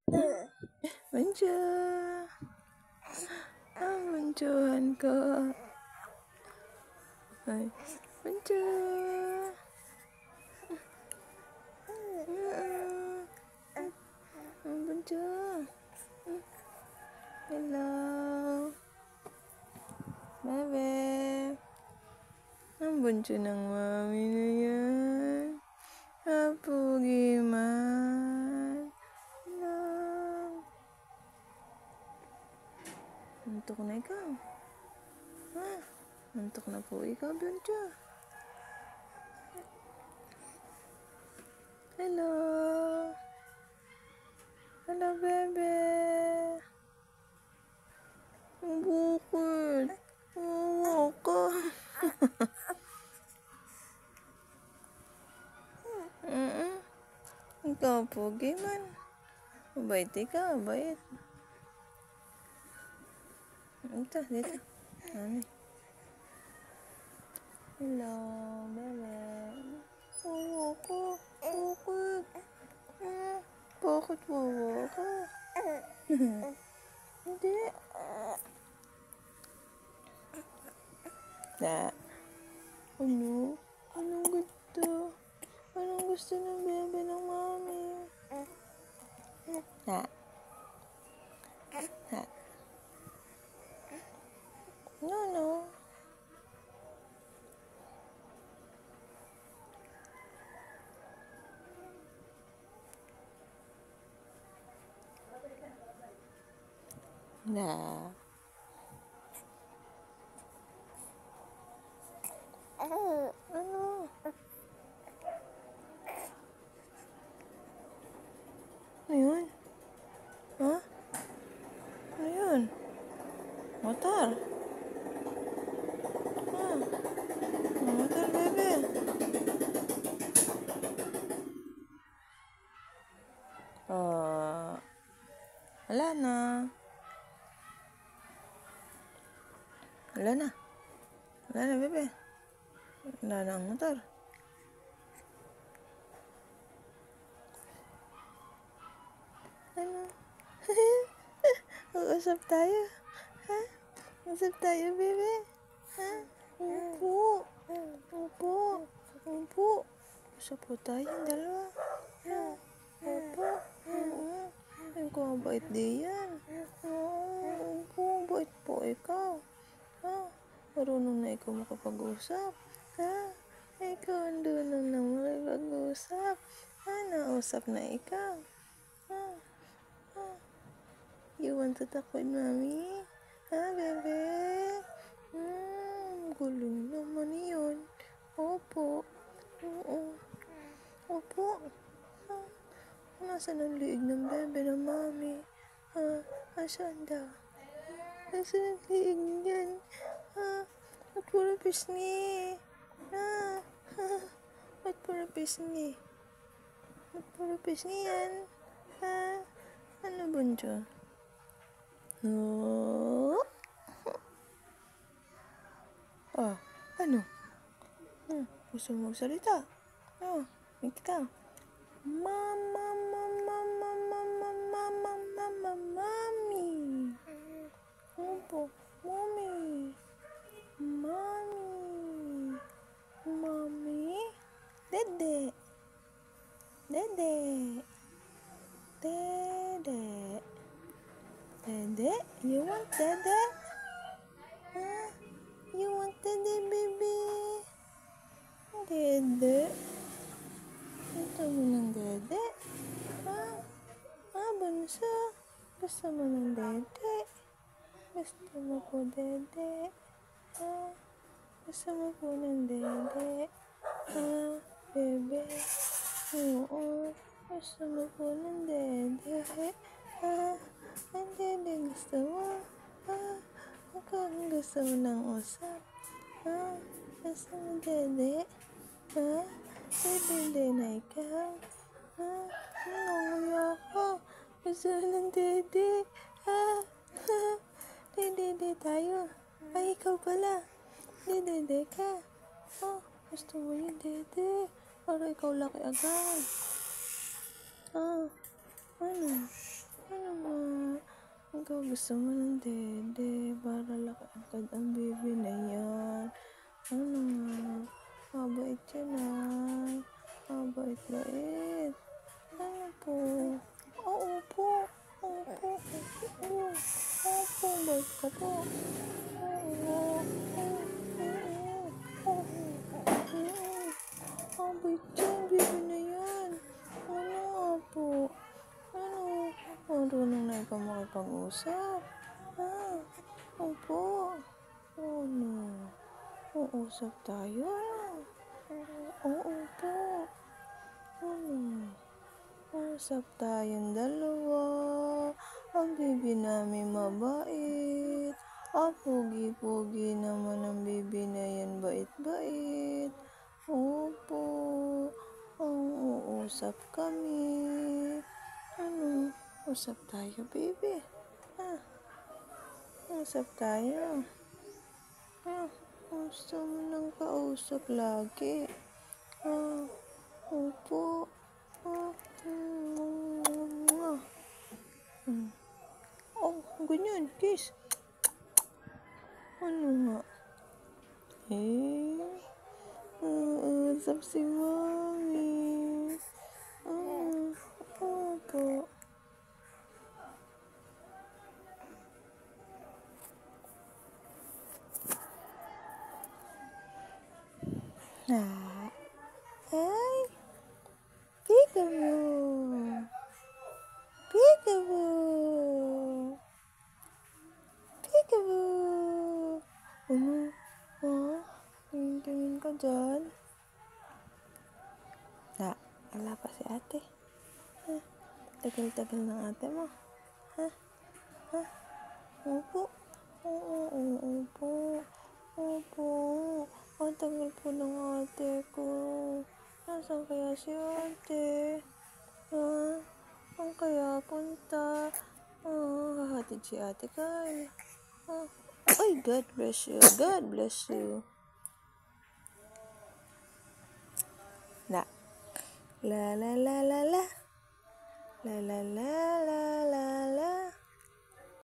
Bunso! Ang bunsohan ko. Ay, bunso! Ang bunso! Hello! Bebe! Ang bunso ng mami na yan. Hapugi man. Hello! Antok na ikaw. Ha? Antok na po ikaw, bunso. Hello! Hello, bebe! Ang bukod! Oo ka! Ikaw po, man. Mabait ikaw, mabait. Dito. Mami. Hello, bebe. Oo ko. Bakit? Bakit wawa ka? Hindi. Na. Ano? Anong gusto? Anong gusto ng bebe ng mami? Na. No. Na. Ano? Ano yun? Ha? Ano yun? Motor? Motor, bebe. Wala na. Wala na, bebe. Wala na ang motor. Ano? Uusap tayo. Ha? Usap tayo, bebe. Ha? Upo. Usap po tayong dalawa. Ha? Upo. Ay, kung mabait di yan. Upo, bait po ikaw. Ha? Marunong na ikaw makapag-usap. Ha? Ikaw ang dunong na makapag-usap. Ha? Nausap na ikaw. Ha? You want to talk with mommy? Ha, bebe? Gulo naman yun. Opo. Oo. Opo. Ha? Nasaan ang liig ng bebe ng mami? Ha? Asan daw? Nasaan ang liig niyan? Ha? Ba't puro pisngi? Ha? Ba't puro pisngi? Ba't puro pisngi yan? Ha? Ano, bunso? Ano? Gusto mo magsalita? Ikaw. Mami. Opo, mami. Mami. Dede. Dede, you want dede? You want dede, baby? Dede? Gusto mo ng dede? Bunso? Gusto mo ng dede? Gusto mo po dede? Gusto mo po ng dede? Bebe? Oo. Gusto mo po ng dede? Ang dede gusto mo? Ako ang gusto mo ng usap? Gusto mo dede? Dede na ikaw? Nangunguya ako. Gusto mo ng dede? Dede tayo. Ay, ikaw pala. Dede ka. Gusto mo yung dede? Para ikaw laki agad. Ano? gusto mo ng dede para lakad ang baby na yan. Ano nga? Mabait yan ah. Mabait-bait. Ano po? Oo po. Opo. Opo. Bait ka po. Oo. Mabait yan. Baby na yan. Ano nga po? Ano? Marunong na ikaw makipag-usap. Ah, opo. Ano? Uusap tayo. Oo po. Ano? Usap tayong dalawa. Ang baby namin mabait. Pogi-pogi naman ang baby na yan. Bait-bait. Opo. Ang uusap kami. Ano? Usap tayo, baby. Ah, usap tayo. Ah, gusto mo nang kausap lagi. Ah, opo. Ah, oh, ganyan, kiss. Ano nga? Usap si mami. Opo. Ay, peekaboo. Peekaboo. Peekaboo. Ano? Tingin ka dyan. Wala pa si ate. Tagal-tagal ng ate mo. Opo. Opo. Opo. Ang tagal po ng ate ko. Nasaan kaya si ate? Ang kaya punta? Hahatid si ate kay. Ay, God bless you. God bless you. La la la la la la la la la la la la.